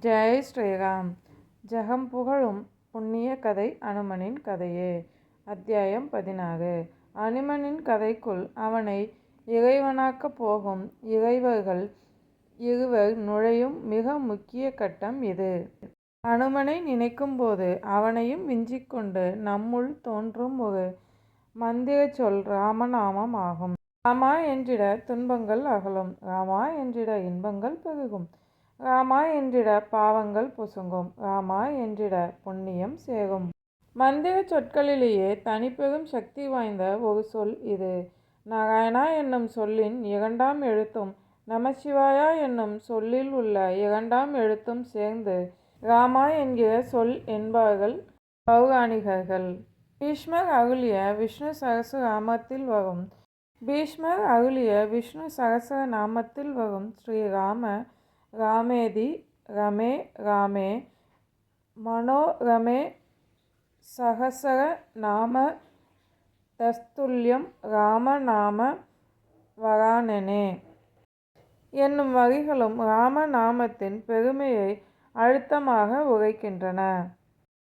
ஜெய் ஸ்ரீராம். ஜெகம் புகழும் புண்ணிய கதை அனுமனின் கதையே. அத்தியாயம் 16. அனுமனின் கதைக்குள் அவனை இறைவனாக்கப் போகும் இறைவர்கள் இருவர் நுழையும் மிக முக்கிய கட்டம் இது. அனுமனை நினைக்கும் போது அவனையும் விஞ்சிக்கொண்டு நம்முள் தோன்றும் ஒரு மந்திர சொல் ராமநாமம் ஆகும். ராமா என்றிட துன்பங்கள் அகலும், ராமா என்றிட இன்பங்கள் பெருகும், ராமா என்றிட பாவங்கள் பொசுங்கும், ராமா என்றிட புண்ணியம் சேரும். மந்திர சொற்களிலேயே தனிப்பெரும் சக்தி வாய்ந்த ஒரு சொல் இது. நாராயணா என்னும் சொல்லின் இரண்டாம் எழுத்தும் நமசிவாயா என்னும் சொல்லில் உள்ள இரண்டாம் எழுத்தும் சேர்ந்து ராமா என்கிற சொல் என்பார்கள் பௌராணிகர்கள். பீஷ்மர் அருளிய விஷ்ணு சகஸ்ரநாமத்தில் வரும் ஸ்ரீராம ராமேதி ரமே ராமே மனோரமே சகசர நாம தஸ்துல்யம் ராமநாம வரானனே என்னும் வரிகளும் ராமநாமத்தின் பெருமையை அழுத்தமாக உரைக்கின்றன.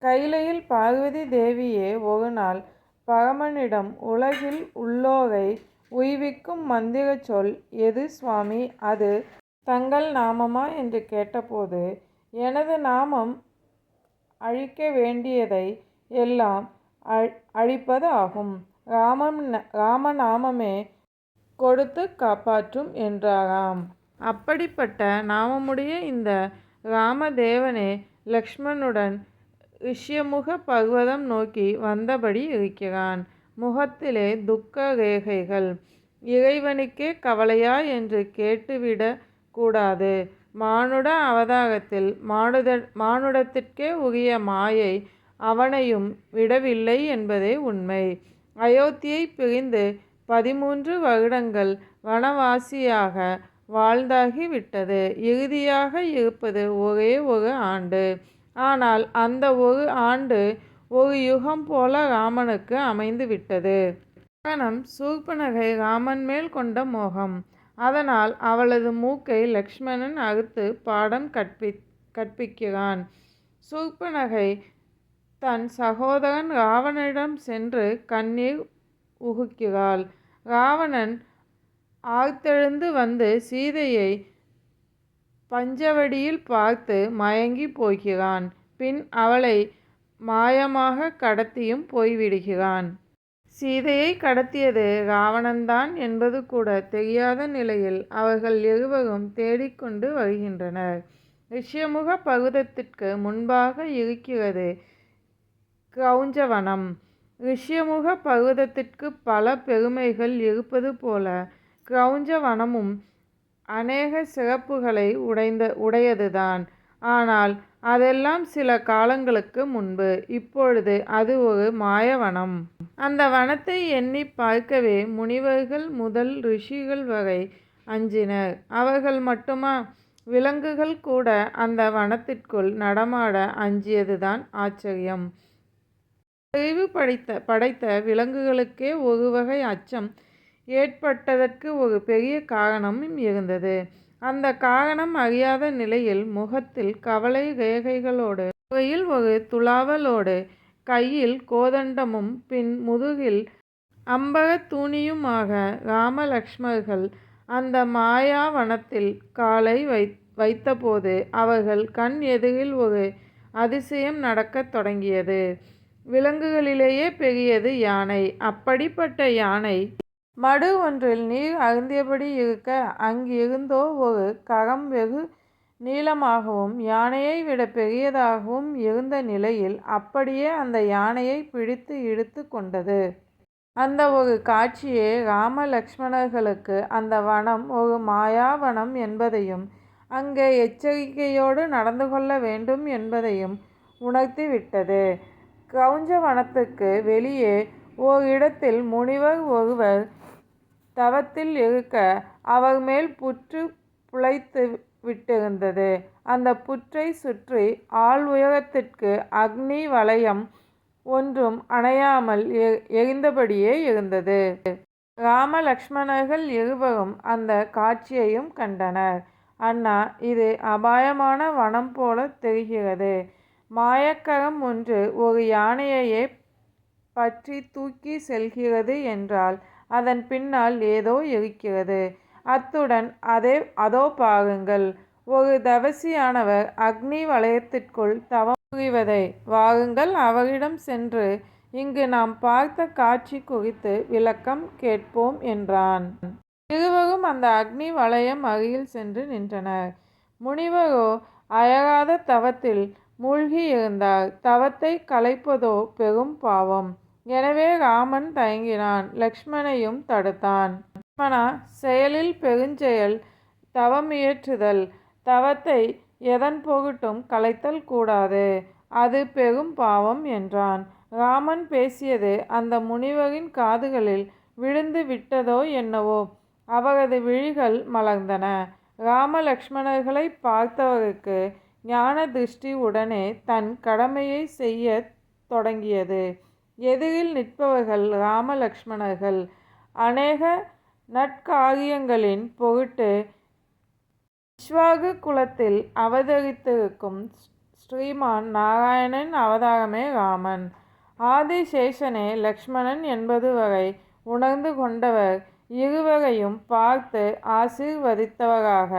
கைலையில் பார்வதி தேவியே ஒரு நாள் பரமனிடம் உலகில் உள்ளோரை உய்விக்கும் மந்திர சொல் எது சுவாமி, அது தங்கள் நாமமா என்று கேட்டபோது, எனது நாமம் அழிக்க வேண்டியதை எல்லாம் அழிப்பது ஆகும், ராமநாமமே கொடுத்து காப்பாற்றும் என்றாராம். அப்படிப்பட்ட நாமமுடைய இந்த ராமதேவனே லக்ஷ்மணனுடன் ரிஷ்யமுக பர்வதம் நோக்கி வந்தபடி இருக்கிறான். முகத்திலே துக்க ரேகைகள். இறைவனுக்கே கவலையா என்று கேட்டுவிட கூடாது. மானுட அவதாரத்தில் மானுடத்திற்கே உரிய மாயை அவனையும் விடவில்லை என்பதே உண்மை. அயோத்தியை பிரிந்து 13 வருடங்கள் வனவாசியாக வாழ்ந்தாகி விட்டது. இறுதியாக இருப்பது ஒரே ஒரு ஆண்டு. ஆனால் அந்த ஒரு ஆண்டு ஒரு யுகம் போல ராமனுக்கு அமைந்து விட்டது. காரணம் சூர்பனகை ராமன் மேல் கொண்ட மோகம். அதனால் அவளது மூக்கை லக்ஷ்மணன் அறுத்து பாடம் கற்பிக்கிறான். சூர்பனகை தன் சகோதரன் ராவணனிடம் சென்று கண்ணீர் உகுக்கிறாள். ராவணன் ஆர்த்தெழுந்து வந்து சீதையை பஞ்சவடியில் பார்த்து மயங்கி போகிறான். பின் அவளை மாயமாக கடத்தியும் போய்விடுகிறான். சீதையை கடத்தியது ராவணன்தான் என்பது கூட தெரியாத நிலையில் அவர்கள் இருவரும் தேடிக்கொண்டு வருகின்றனர். ரிஷ்யமுக பர்வதத்திற்கு முன்பாக இருக்கிறது கிரௌஞ்சவனம். ரிஷ்யமுக பர்வதத்திற்கு பல பெருமைகள் இருப்பது போல கிரௌஞ்சவனமும் அநேக சிறப்புகளை உடையதுதான். ஆனால் அதெல்லாம் சில காலங்களுக்கு முன்பு. இப்பொழுது அது ஒரு மாயவனம். அந்த வனத்தை எண்ணி பார்க்கவே முனிவர்கள் முதல் ரிஷிகள் வரை அஞ்சினர். அவர்கள் மட்டுமா, விலங்குகள் கூட அந்த வனத்திற்குள் நடமாட அஞ்சியதுதான் ஆச்சரியம். அறிவு படைத்த விலங்குகளுக்கே ஒரு வகை அச்சம் ஏற்பட்டதற்கு ஒரு பெரிய காரணமும் இருந்தது. அந்த காரணம் அறியாத நிலையில் முகத்தில் கவலை ரேகைகளோடு, கையில் ஒரு துளாவலோடு, கையில் கோதண்டமும் பின் முதுகில் அம்பரத் தூணியுமாக ராமலக்ஷ்மர்கள் அந்த மாயாவனத்தில் காலை வைத்தபோது அவர்கள் கண் எதிரில் ஒரு அதிசயம் நடக்கத் தொடங்கியது. விலங்குகளிலேயே பெரியது யானை. அப்படிப்பட்ட யானை மடு ஒன்றில் நீர் அருந்தியபடி இருக்க, அங்கிருந்தோ ஒரு கரம் வெகு நீளமாகவும் யானையை விட பெரியதாகவும் இருந்த நிலையில் அப்படியே அந்த யானையை பிடித்து இழுத்து கொண்டது. அந்த ஒரு காட்சியே ராம லக்ஷ்மணர்களுக்கு அந்த வனம் ஒரு மாயாவனம் என்பதையும் அங்கே எச்சரிக்கையோடு நடந்து கொள்ள வேண்டும் என்பதையும் உணர்த்திவிட்டது. கிரௌஞ்சவனத்துக்கு வெளியே ஓரிடத்தில் முனிவர் ஒருவர் தவத்தில் இருக்க அவர் மேல் புற்று புழைத்து விட்டிருந்தது. அந்த புற்றை சுற்றி ஆள் உயரத்திற்கு அக்னி வலயம் ஒன்றும் அணையாமல் எரிந்தபடியே இருந்தது. ராம லக்ஷ்மணர்கள் இருவரும் அந்த காட்சியையும் கண்டனர். அண்ணா, இது அபாயமான வனம் போல தெரிகிறது. மாயக்கரம் ஒன்று ஒரு யானையையே பற்றி தூக்கி செல்கிறது என்றால் அதன் பின்னால் ஏதோ இருக்கிறது. அத்துடன் அதோ பாருங்கள், ஒரு தவசியானவர் அக்னி வலயத்திற்குள் தவம் புரிவதை. வாருங்கள், அவரிடம் சென்று இங்கு நாம் பார்த்த காட்சி குறித்து விளக்கம் கேட்போம் என்றான். இருவரும் அந்த அக்னி வலயம் அருகில் சென்று நின்றனர். முனிவரோ அயராத தவத்தில் மூழ்கியிருந்தார். தவத்தை கலைப்பதோ பெரும் பாவம். எனவே ராமன் தயங்கினான், லக்ஷ்மணனையும் தடுத்தான். லக்ஷ்மணா, செயலில் பெருஞ்செயல் தவமியற்றுதல். தவத்தை எதன் பொருட்டும் கலைத்தல் கூடாது. அது பெரும் பாவம் என்றான். ராமன் பேசியது அந்த முனிவரின் காதுகளில் விழுந்து விட்டதோ என்னவோ. அவரது விழிகள் மலர்ந்தன. ராம லக்ஷ்மணர்களை பார்த்தவருக்கு ஞான திருஷ்டி உடனே தன் கடமையை செய்ய தொடங்கியது. எதிரில் நிற்பவர்கள் ராம லக்ஷ்மணர்கள். அநேக நற்காரியங்களின் பொருட்டு இக்ஷ்வாகு குலத்தில் அவதரித்திருக்கும் ஸ்ரீமான் நாராயணன் அவதாரமே ராமன். ஆதிசேஷனே லக்ஷ்மணன் என்பது வரை உணர்ந்து கொண்டவர் இருவரையும் பார்த்து ஆசீர்வதித்தவராக,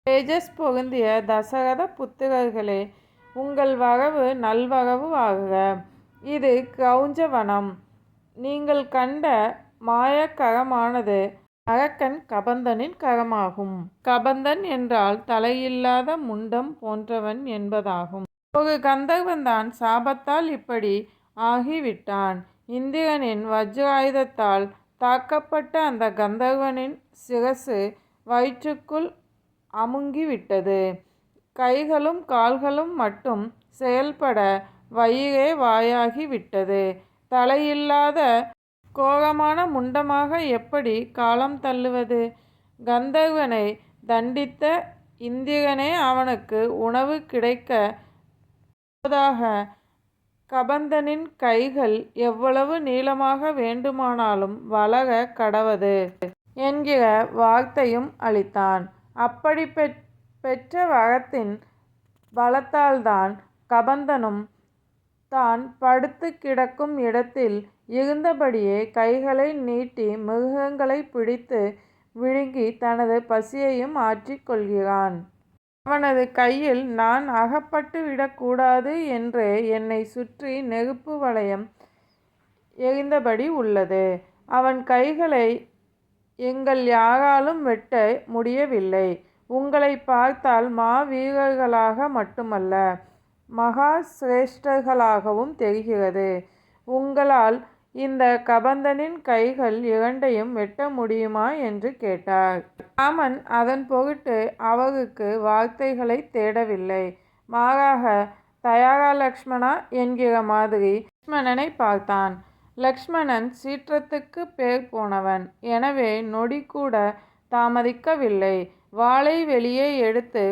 தேஜஸ் பொருந்திய தசரத புத்திரர்களே, உங்கள் வரவு நல்வரவு ஆகுக. இது கிரௌஞ்சவனம். நீங்கள் கண்ட மாயக்கரமானது அரக்கன் கபந்தனின் கரமாகும். கபந்தன் என்றால் தலையில்லாத முண்டம் போன்றவன் என்பதாகும். ஒரு கந்தர்வன்தான் சாபத்தால் இப்படி ஆகிவிட்டான். இந்திரனின் வஜ்ராயுதத்தால் தாக்கப்பட்ட அந்த கந்தர்வனின் சிரசு வயிற்றுக்குள் அமுங்கிவிட்டது. கைகளும் கால்களும் மட்டும் செயல்பட வயிறே வாயாகி விட்டது. தலையில்லாத கோரமான முண்டமாக எப்படி காலம் தள்ளுவது? கந்தர்வனை தண்டித்த இந்திரனே அவனுக்கு உணவு கிடைக்க போதாக கபந்தனின் கைகள் எவ்வளவு நீளமாக வேண்டுமானாலும் வளர கடவது என்கிற வார்த்தையும் அளித்தான். அப்படி பெற்ற வரத்தின் பலத்தால்தான் கபந்தனும் தான் படுத்து கிடக்கும் இடத்தில் இருந்தபடியே கைகளை நீட்டி மிருகங்களை பிடித்து விழுங்கி தனது பசியையும் ஆற்றிக் கொள்கிறான். அவனது கையில் நான் அகப்பட்டு விடக்கூடாது என்றே என்னை சுற்றி நெருப்பு வளையம் எரிந்தபடி உள்ளது. அவன் கைகளை எங்கள் யாராலும் வெட்ட முடியவில்லை. உங்களை பார்த்தால் மாவீரர்களாக மட்டுமல்ல, மகா சிரேஷ்டர்களாகவும் தெரிகிறது. உங்களால் இந்த கபந்தனின் கைகள் இரண்டையும் வெட்ட முடியுமா என்று கேட்டார். ராமன் அதன் பொருட்டு அவருக்கு வார்த்தைகளை தேடவில்லை. மாறாக தயாரா லக்ஷ்மணா என்கிற மாதிரி லக்ஷ்மணனை பார்த்தான். லக்ஷ்மணன் சீற்றத்துக்கு பேர் போனவன். எனவே நொடி கூட தாமதிக்கவில்லை. வாளை வெளியே எடுத்து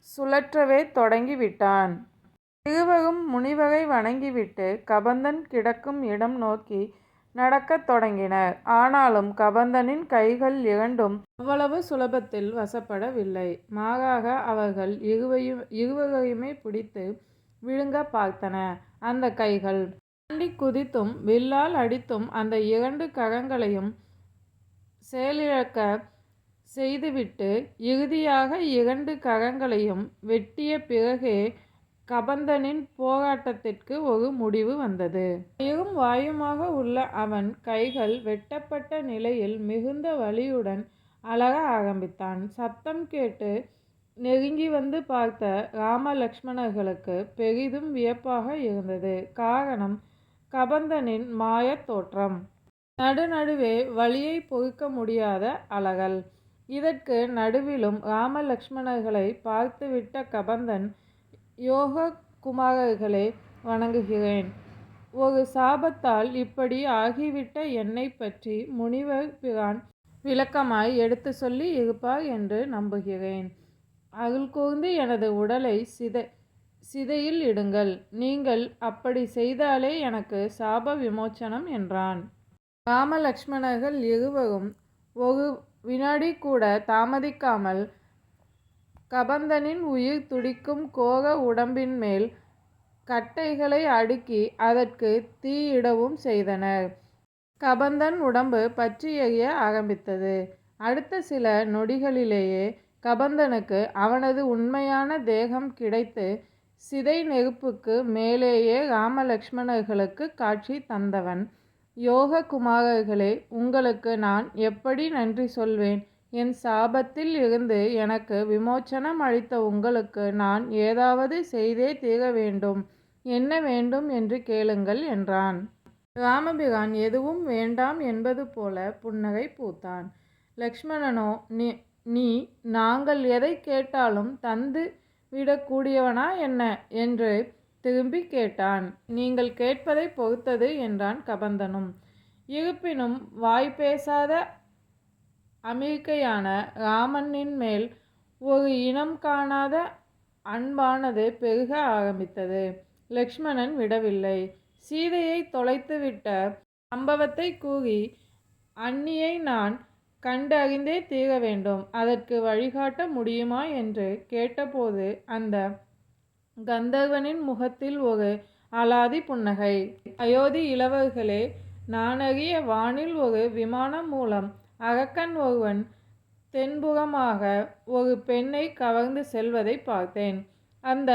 சுழற்றவே தொடங்கிவிட்டான். இருவரும் முனிவரை வணங்கிவிட்டு கபந்தன் கிடக்கும் இடம் நோக்கி நடக்கத் தொடங்கினர். ஆனாலும் கபந்தனின் கைகள் இரண்டும் அவ்வளவு சுலபத்தில் வசப்படவில்லை. மாறாக அவர்கள் இருவரையுமே பிடித்து விழுங்க பார்த்தன. அந்த கைகள் தாண்டி குதித்தும் வில்லால் அடித்தும் அந்த இரண்டு கரங்களையும் செயலிழக்க செய்துவிட்டு இறுதியாக இரண்டு கரங்களையும் வெட்டிய பிறகே கபந்தனின் போராட்டத்திற்கு ஒரு முடிவு வந்தது. உயிரும் வாயுமாக உள்ள அவன் கைகள் வெட்டப்பட்ட நிலையில் மிகுந்த வலியுடன் அலற ஆரம்பித்தான். சத்தம் கேட்டு நெருங்கி வந்து பார்த்த ராம லக்ஷ்மணர்களுக்கு பெரிதும் வியப்பாக இருந்தது. காரணம் கபந்தனின் மாயத் தோற்றம். நடுநடுவே வலியை பொறுக்க முடியாத அலறல். இதற்கு நடுவிலும் ராம லக்ஷ்மணர்களை பார்த்துவிட்ட கபந்தன், யோக குமாரர்களே, வணங்குகிறேன். ஒரு சாபத்தால் இப்படி ஆகிவிட்ட என்னை பற்றி முனிவர் பிரான் விளக்கமாய் எடுத்து சொல்லி இருப்பார் என்று நம்புகிறேன். அருள் கூர்ந்து எனது உடலை சிதையில் இடுங்கள். நீங்கள் அப்படி செய்தாலே எனக்கு சாப விமோச்சனம் என்றான். ராம லக்ஷ்மணர்கள் இருவரும் ஒரு வினாடி கூட தாமதிக்காமல் கபந்தனின் உயிர் துடிக்கும் கோர உடம்பின் மேல் கட்டைகளை அடுக்கி அதற்கு தீயிடவும் செய்தனர். கபந்தன் உடம்பு பற்றி எரிய ஆரம்பித்தது. அடுத்த சில நொடிகளிலேயே கபந்தனுக்கு அவனது உண்மையான தேகம் கிடைத்து சிதை நெருப்புக்கு மேலேயே ராம லக்ஷ்மணர்களுக்கு காட்சி தந்தவன். யோக குமாரர்களே, உங்களுக்கு நான் எப்படி நன்றி சொல்வேன்? என் சாபத்தில் இருந்து எனக்கு விமோச்சனம் அளித்த உங்களுக்கு நான் ஏதாவது செய்தே தீர வேண்டும். என்ன வேண்டும் என்று கேளுங்கள் என்றான். ராமபிரான் எதுவும் வேண்டாம் என்பது போல புன்னகை பூத்தான். லக்ஷ்மணனோ, நீ நாங்கள் எதை கேட்டாலும் தந்து விடக்கூடியவனா என்ன என்று திரும்பி கேட்டான். நீங்கள் கேட்பதை பொறுத்தது என்றான் கபந்தனும். இருப்பினும் வாய் பேசாத அமெரிக்கையான ராமனின் மேல் ஒரு இனம் காணாத அன்பானது பெருக ஆரம்பித்தது. லக்ஷ்மணன் விடவில்லை. சீதையை தொலைத்துவிட்ட சம்பவத்தை கூறி, அண்ணியை நான் கண்டு அறிந்தே தீர வேண்டும், அதற்கு வழிகாட்ட முடியுமா என்று கேட்டபோது அந்த கந்தர்வனின் முகத்தில் ஒரு அலாதி புன்னகை. அயோத்தி இளவர்களே, நானறிய வானில் ஒரு விமானம் மூலம் அரக்கன் ஒருவன் தென்புறமாக ஒரு பெண்ணை கவர்ந்து செல்வதை பார்த்தேன். அந்த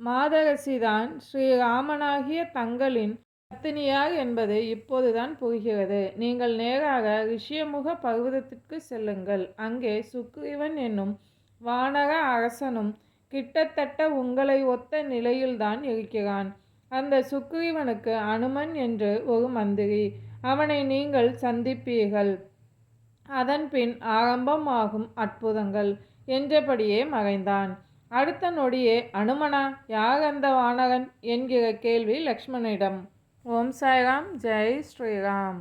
மாதரசிதான் ஸ்ரீராமனாகிய தங்களின் பத்தினியார் என்பது இப்போதுதான் புரிகிறது. நீங்கள் நேராக ரிஷியமுக பர்வதத்திற்கு செல்லுங்கள். அங்கே சுக்ரீவன் என்னும் வானர அரசனும் கிட்டத்தட்ட உங்களை ஒத்த நிலையில்தான் இருக்கிறான். அந்த சுக்ரீவனுக்கு அனுமன் என்று ஒரு மந்திரி. அவனை நீங்கள் சந்திப்பீர்கள். அதன்பின் ஆரம்பமாகும் அற்புதங்கள் என்றபடியே மறைந்தான். அடுத்த நொடியே, அனுமனா, யார் அந்த வானரன் என்கிற கேள்வி லக்ஷ்மணனிடம். ஓம் சாய்ராம். ஜெய் ஸ்ரீராம்.